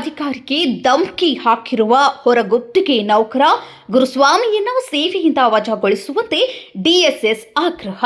ಅಧಿಕಾರಿಗೆ ಧಮಕಿ ಹಾಕಿರುವ ಹೊರಗುತ್ತಿಗೆ ನೌಕರ ಗುರುಸ್ವಾಮಿಯನ್ನು ಸೇವೆಯಿಂದ ವಜಾಗೊಳಿಸುವಂತೆ ಡಿಎಸ್ಎಸ್ ಆಗ್ರಹ.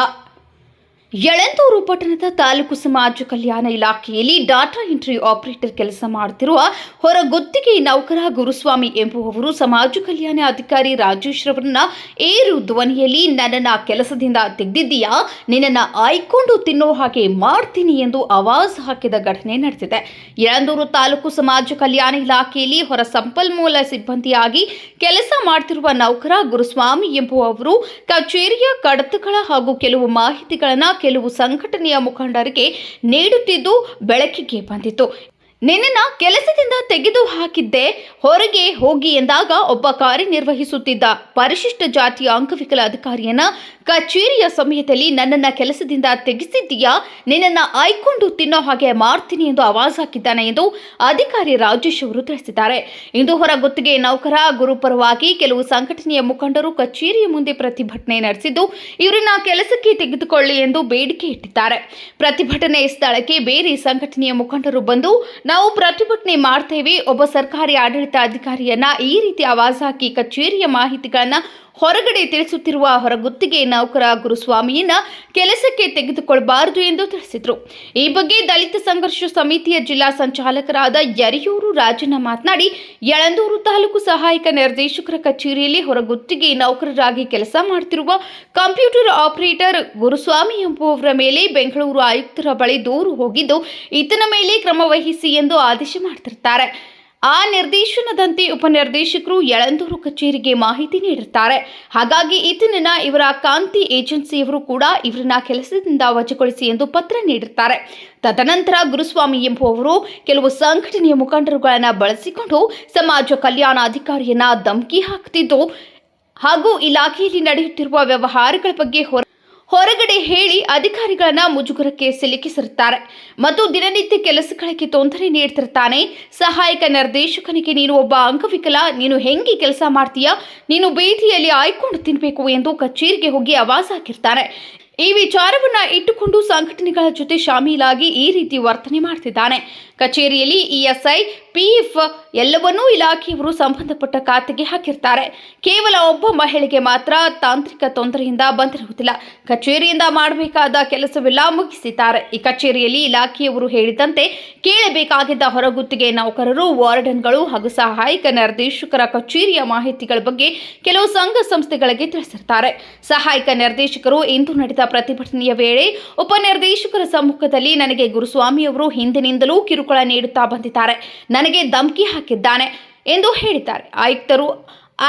ಯಳಂದೂರು ಪಟ್ಟಣದ ತಾಲೂಕು ಸಮಾಜ ಕಲ್ಯಾಣ ಇಲಾಖೆಯಲ್ಲಿ ಡಾಟಾ ಎಂಟ್ರಿ ಆಪರೇಟರ್ ಕೆಲಸ ಮಾಡುತ್ತಿರುವ ಹೊರಗುತ್ತಿಗೆ ನೌಕರ ಗುರುಸ್ವಾಮಿ ಎಂಬುವವರು ಸಮಾಜ ಕಲ್ಯಾಣ ಅಧಿಕಾರಿ ರಾಜೇಶ್ ರವರನ್ನ ಏರು ಧ್ವನಿಯಲ್ಲಿ ನನ್ನನ್ನು ಕೆಲಸದಿಂದ ತೆಗೆದಿದ್ದೀಯಾ, ನಿನ್ನನ್ನು ಆಯ್ಕೊಂಡು ತಿನ್ನೋ ಹಾಗೆ ಮಾಡ್ತೀನಿ ಎಂದು ಆವಾಜ್ ಹಾಕಿದ ಘಟನೆ ನಡೆದಿದೆ. ಯಳಂದೂರು ತಾಲೂಕು ಸಮಾಜ ಕಲ್ಯಾಣ ಇಲಾಖೆಯಲ್ಲಿ ಹೊರ ಸಂಪನ್ಮೂಲ ಸಿಬ್ಬಂದಿಯಾಗಿ ಕೆಲಸ ಮಾಡುತ್ತಿರುವ ನೌಕರ ಗುರುಸ್ವಾಮಿ ಎಂಬುವವರು ಕಚೇರಿಯ ಕಡತಗಳ ಹಾಗೂ ಕೆಲವು ಮಾಹಿತಿಗಳನ್ನು ಕೆಲವು ಸಂಘಟನೆಯ ಮುಖಂಡರಿಗೆ ನೀಡುತ್ತಿದ್ದು ಬೆಳಕಿಗೆ ಬಂದಿತು. ನಿನ್ನನ್ನು ಕೆಲಸದಿಂದ ತೆಗೆದು ಹಾಕಿದ್ದೆ, ಹೊರಗೆ ಹೋಗಿ ಎಂದಾಗ ಒಬ್ಬ ಕಾರ್ಯನಿರ್ವಹಿಸುತ್ತಿದ್ದ ಪರಿಶಿಷ್ಟ ಜಾತಿಯ ಅಂಗವಿಕಲ ಅಧಿಕಾರಿಯನ್ನ ಕಚೇರಿಯ ಸಮಯದಲ್ಲಿ ನನ್ನನ್ನು ಕೆಲಸದಿಂದ ತೆಗೆಸಿದ್ದೀಯಾ, ನಿನ್ನನ್ನು ಆಯ್ಕೊಂಡು ತಿನ್ನೋ ಹಾಗೆ ಮಾಡ್ತೀನಿ ಎಂದು ಆವಾಜ್ ಹಾಕಿದ್ದಾನೆ ಎಂದು ಅಧಿಕಾರಿ ರಾಜೇಶ್ ಅವರು ತಿಳಿಸಿದ್ದಾರೆ. ಇಂದು ಹೊರಗುತ್ತಿಗೆ ನೌಕರ ಗುರು ಪರವಾಗಿ ಕೆಲವು ಸಂಘಟನೆಯ ಮುಖಂಡರು ಕಚೇರಿಯ ಮುಂದೆ ಪ್ರತಿಭಟನೆ ನಡೆಸಿದ್ದು ಇವರನ್ನ ಕೆಲಸಕ್ಕೆ ತೆಗೆದುಕೊಳ್ಳಿ ಎಂದು ಬೇಡಿಕೆ ಇಟ್ಟಿದ್ದಾರೆ. ಪ್ರತಿಭಟನೆ ಸ್ಥಳಕ್ಕೆ ಬೇರೆ ಸಂಘಟನೆಯ ಮುಖಂಡರು ಬಂದು ನಾವು ಪ್ರತಿಭಟನೆ ಮಾಡ್ತೇವೆ, ಒಬ್ಬ ಸರ್ಕಾರಿ ಆಡಳಿತ ಅಧಿಕಾರಿಯನ್ನ ಈ ರೀತಿ ಆವಾಜ್ ಹಾಕಿ ಕಚೇರಿಯ ಮಾಹಿತಿಗಳನ್ನ ಹೊರಗಡೆ ತಿಳಿಸುತ್ತಿರುವ ಹೊರಗುತ್ತಿಗೆ ನೌಕರ ಗುರುಸ್ವಾಮಿಯನ್ನ ಕೆಲಸಕ್ಕೆ ತೆಗೆದುಕೊಳ್ಳಬಾರದು ಎಂದು ತಿಳಿಸಿದರು. ಈ ಬಗ್ಗೆ ದಲಿತ ಸಂಘರ್ಷ ಸಮಿತಿಯ ಜಿಲ್ಲಾ ಸಂಚಾಲಕರಾದ ಯರಿಯೂರು ರಾಜಣ್ಣ ಮಾತನಾಡಿ, ಯಳಂದೂರು ತಾಲೂಕು ಸಹಾಯಕ ನಿರ್ದೇಶಕರ ಕಚೇರಿಯಲ್ಲಿ ಹೊರಗುತ್ತಿಗೆ ನೌಕರರಾಗಿ ಕೆಲಸ ಮಾಡುತ್ತಿರುವ ಕಂಪ್ಯೂಟರ್ ಆಪರೇಟರ್ ಗುರುಸ್ವಾಮಿ ಎಂಬುವವರ ಮೇಲೆ ಬೆಂಗಳೂರು ಆಯುಕ್ತರ ಬಳಿ ದೂರು ಹೋಗಿದ್ದು ಈತನ ಮೇಲೆ ಕ್ರಮ ವಹಿಸಿ ಎಂದು ಆದೇಶ ಮಾಡುತ್ತಿರುತ್ತಾರೆ. ಆ ನಿರ್ದೇಶನದಂತೆ ಉಪನಿರ್ದೇಶಕರು ಯಳಂದೂರು ಕಚೇರಿಗೆ ಮಾಹಿತಿ ನೀಡುತ್ತಾರೆ. ಹಾಗಾಗಿ ಈತನನ್ನ ಇವರ ಕಾಂತಿ ಏಜೆನ್ಸಿಯವರು ಕೂಡ ಇವರನ್ನ ಕೆಲಸದಿಂದ ವಜಾಗೊಳಿಸಿ ಎಂದು ಪತ್ರ ನೀಡುತ್ತಾರೆ. ತದನಂತರ ಗುರುಸ್ವಾಮಿ ಎಂಬುವವರು ಕೆಲವು ಸಂಘಟನೆಯ ಮುಖಂಡರುಗಳನ್ನು ಬಳಸಿಕೊಂಡು ಸಮಾಜ ಕಲ್ಯಾಣ ಅಧಿಕಾರಿಯನ್ನ ಧಮಕಿ ಹಾಕುತ್ತಿದ್ದು ಹಾಗೂ ಇಲಾಖೆಯಲ್ಲಿ ನಡೆಯುತ್ತಿರುವ ವ್ಯವಹಾರಗಳ ಬಗ್ಗೆ ಹೊರಗಡೆ ಹೇಳಿ ಅಧಿಕಾರಿಗಳನ್ನ ಮುಜುಗರಕ್ಕೆ ಸಿಲುಕಿಸಿರುತ್ತಾರೆ ಮತ್ತು ದಿನನಿತ್ಯ ಕೆಲಸಗಳಿಗೆ ತೊಂದರೆ ನೀಡುತ್ತಿರುತ್ತಾನೆ. ಸಹಾಯಕ ನಿರ್ದೇಶಕನಿಗೆ ನೀನು ಒಬ್ಬ ಅಂಗವಿಕಲ, ನೀನು ಹೆಂಗೆ ಕೆಲಸ ಮಾಡ್ತೀಯಾ, ನೀನು ಬೀದಿಯಲ್ಲಿ ಆಯ್ಕೊಂಡು ತಿನ್ನಬೇಕು ಎಂದು ಕಚೇರಿಗೆ ಹೋಗಿ ಆವಾಜ್ ಹಾಕಿರ್ತಾನೆ. ಈ ವಿಚಾರವನ್ನ ಇಟ್ಟುಕೊಂಡು ಸಂಘಟನೆಗಳ ಜೊತೆ ಶಾಮೀಲಾಗಿ ಈ ರೀತಿ ವರ್ತನೆ ಮಾಡ್ತಿದ್ದಾನೆ. ಕಚೇರಿಯಲ್ಲಿ ಇಎಸ್ಐ, ಪಿಎಫ್ ಎಲ್ಲವನ್ನೂ ಇಲಾಖೆಯವರು ಸಂಬಂಧಪಟ್ಟ ಖಾತೆಗೆ ಹಾಕಿರ್ತಾರೆ. ಕೇವಲ ಒಬ್ಬ ಮಹಿಳೆಗೆ ಮಾತ್ರ ತಾಂತ್ರಿಕ ತೊಂದರೆಯಿಂದ ಬಂದಿರುವುದಿಲ್ಲ. ಕಚೇರಿಯಿಂದ ಮಾಡಬೇಕಾದ ಕೆಲಸವೆಲ್ಲ ಮುಗಿಸಿದ್ದಾರೆ. ಈ ಕಚೇರಿಯಲ್ಲಿ ಇಲಾಖೆಯವರು ಹೇಳಿದಂತೆ ಕೇಳಬೇಕಾಗಿದ್ದ ಹೊರಗುತ್ತಿಗೆ ನೌಕರರು, ವಾರ್ಡನ್ಗಳು ಹಾಗೂ ಸಹಾಯಕ ನಿರ್ದೇಶಕರ ಕಚೇರಿಯ ಮಾಹಿತಿಗಳ ಬಗ್ಗೆ ಕೆಲವು ಸಂಘ ಸಂಸ್ಥೆಗಳಿಗೆ ತಿಳಿಸಿರ್ತಾರೆ. ಸಹಾಯಕ ನಿರ್ದೇಶಕರು ಇಂದು ನಡೆದ ಪ್ರತಿಭಟನೆಯ ವೇಳೆ ಉಪನಿರ್ದೇಶಕರ ಸಮ್ಮುಖದಲ್ಲಿ ನನಗೆ ಗುರುಸ್ವಾಮಿಯವರು ಹಿಂದಿನಿಂದಲೂ ಕಿರುಕುಳ ನೀಡುತ್ತಾ ಬಂದಿದ್ದಾರೆ, ನನಗೆ ಧಮಕಿ ಹಾಕಿದ್ದಾನೆ ಎಂದು ಹೇಳಿದ್ದಾರೆ. ಆಯುಕ್ತರು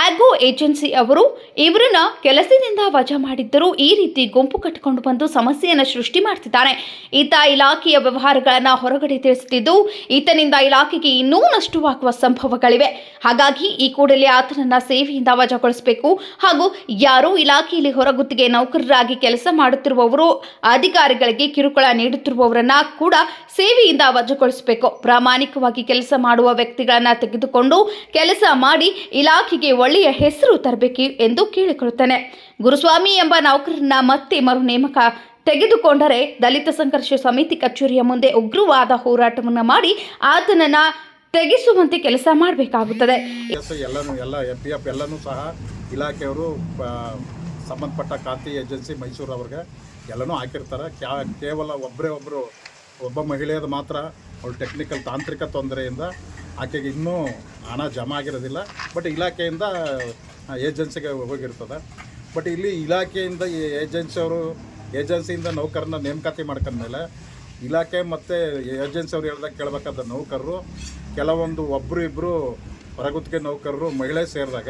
ಆಗೋ ಏಜೆನ್ಸಿ ಅವರು ಇವರನ್ನ ಕೆಲಸದಿಂದ ವಜಾ ಮಾಡಿದ್ದರೂ ಈ ರೀತಿ ಗುಂಪು ಕಟ್ಟಿಕೊಂಡು ಬಂದು ಸಮಸ್ಯೆಯನ್ನು ಸೃಷ್ಟಿ ಮಾಡ್ತಿದ್ದಾನೆ. ಈತ ಇಲಾಖೆಯ ವ್ಯವಹಾರಗಳನ್ನು ಹೊರಗಡೆ ತಿಳಿಸುತ್ತಿದ್ದು ಈತನಿಂದ ಇಲಾಖೆಗೆ ಇನ್ನೂ ನಷ್ಟವಾಗುವ ಸಂಭವಗಳಿವೆ. ಹಾಗಾಗಿ ಈ ಕೂಡಲೇ ಆತನನ್ನ ಸೇವೆಯಿಂದ ವಜಾಗೊಳಿಸಬೇಕು ಹಾಗೂ ಯಾರೋ ಇಲಾಖೆಯಲ್ಲಿ ಹೊರಗುತ್ತಿಗೆ ನೌಕರರಾಗಿ ಕೆಲಸ ಮಾಡುತ್ತಿರುವವರು ಅಧಿಕಾರಿಗಳಿಗೆ ಕಿರುಕುಳ ನೀಡುತ್ತಿರುವವರನ್ನ ಕೂಡ ಸೇವೆಯಿಂದ ವಜಾಗೊಳಿಸಬೇಕು. ಪ್ರಾಮಾಣಿಕವಾಗಿ ಕೆಲಸ ಮಾಡುವ ವ್ಯಕ್ತಿಗಳನ್ನ ತೆಗೆದುಕೊಂಡು ಕೆಲಸ ಮಾಡಿ ಇಲಾಖೆಗೆ ಒಳ್ಳೆಯ ಹೆಸರು ತರಬೇಕು ಎಂದು ಕೇಳಿಕೊಳ್ಳುತ್ತೇನೆ. ಗುರುಸ್ವಾಮಿ ಎಂಬ ನೌಕರರನ್ನ ಮತ್ತೆ ಮರು ನೇಮಕ ತೆಗೆದುಕೊಂಡರೆ ದಲಿತ ಸಂಘರ್ಷ ಸಮಿತಿ ಕಚೇರಿಯ ಮುಂದೆ ಉಗ್ರವಾದ ಹೋರಾಟವನ್ನು ಮಾಡಿ ಆತನನ್ನ ತೆಗೆಸುವಂತೆ ಕೆಲಸ ಮಾಡಬೇಕಾಗುತ್ತದೆ. ಎಲ್ಲ FPF ಎಲ್ಲನೂ ಸಹ ಇಲಾಖೆಯವರು ಸಂಬಂಧಪಟ್ಟ ಖಾತೆ ಏಜೆನ್ಸಿ ಮೈಸೂರು ಅವ್ರಿಗೆ ಎಲ್ಲನೂ ಹಾಕಿರ್ತಾರೆ. ಕೇವಲ ಒಬ್ಬ ಮಹಿಳೆಯದು ಮಾತ್ರ ಅವಳು ಟೆಕ್ನಿಕಲ್ ತಾಂತ್ರಿಕ ತೊಂದರೆಯಿಂದ ಆಕೆಗೆ ಇನ್ನೂ ಹಣ ಜಮಾ ಆಗಿರೋದಿಲ್ಲ. ಬಟ್ ಇಲಾಖೆಯಿಂದ ಏಜೆನ್ಸಿಗೆ ಹೋಗಿರ್ತದೆ. ಬಟ್ ಇಲ್ಲಿ ಇಲಾಖೆಯಿಂದ ಏಜೆನ್ಸಿಯಿಂದ ನೌಕರನ್ನ ನೇಮಕಾತಿ ಮಾಡ್ಕೊಂಡ್ಮೇಲೆ ಇಲಾಖೆ ಮತ್ತು ಏಜೆನ್ಸಿಯವ್ರು ಹೇಳ್ದಾಗ ಕೇಳಬೇಕಾದ ನೌಕರರು ಕೆಲವೊಂದು ಒಬ್ಬರು ಹೊರಗುತ್ತಿಗೆ ನೌಕರರು ಮಹಿಳೆ ಸೇರಿದಾಗ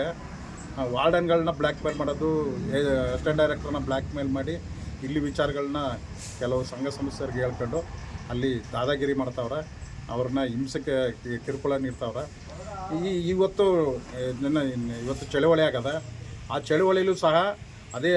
ವಾರ್ಡನ್ಗಳನ್ನ ಬ್ಲ್ಯಾಕ್ ಮೇಲ್ ಮಾಡೋದು, ಅಸಿಸ್ಟೆಂಟ್ ಡೈರೆಕ್ಟರ್ನ ಬ್ಲ್ಯಾಕ್ ಮೇಲ್ ಮಾಡಿ ಇಲ್ಲಿ ವಿಚಾರಗಳನ್ನ ಕೆಲವು ಸಂಘ ಸಂಸ್ಥೆಯರಿಗೆ ಹೇಳ್ಕೊಂಡು ಅಲ್ಲಿ ದಾದಾಗಿರಿ ಮಾಡ್ತಾವ್ರೆ, ಅವ್ರನ್ನ ಹಿಂಸೆಗೆ ಕಿರುಕುಳ ನೀಡ್ತಾವ್ರೆ. ಇವತ್ತು ಚಳುವಳಿ ಆಗದ. ಆ ಚಳುವಳಿಯಲ್ಲೂ ಸಹ ಅದೇ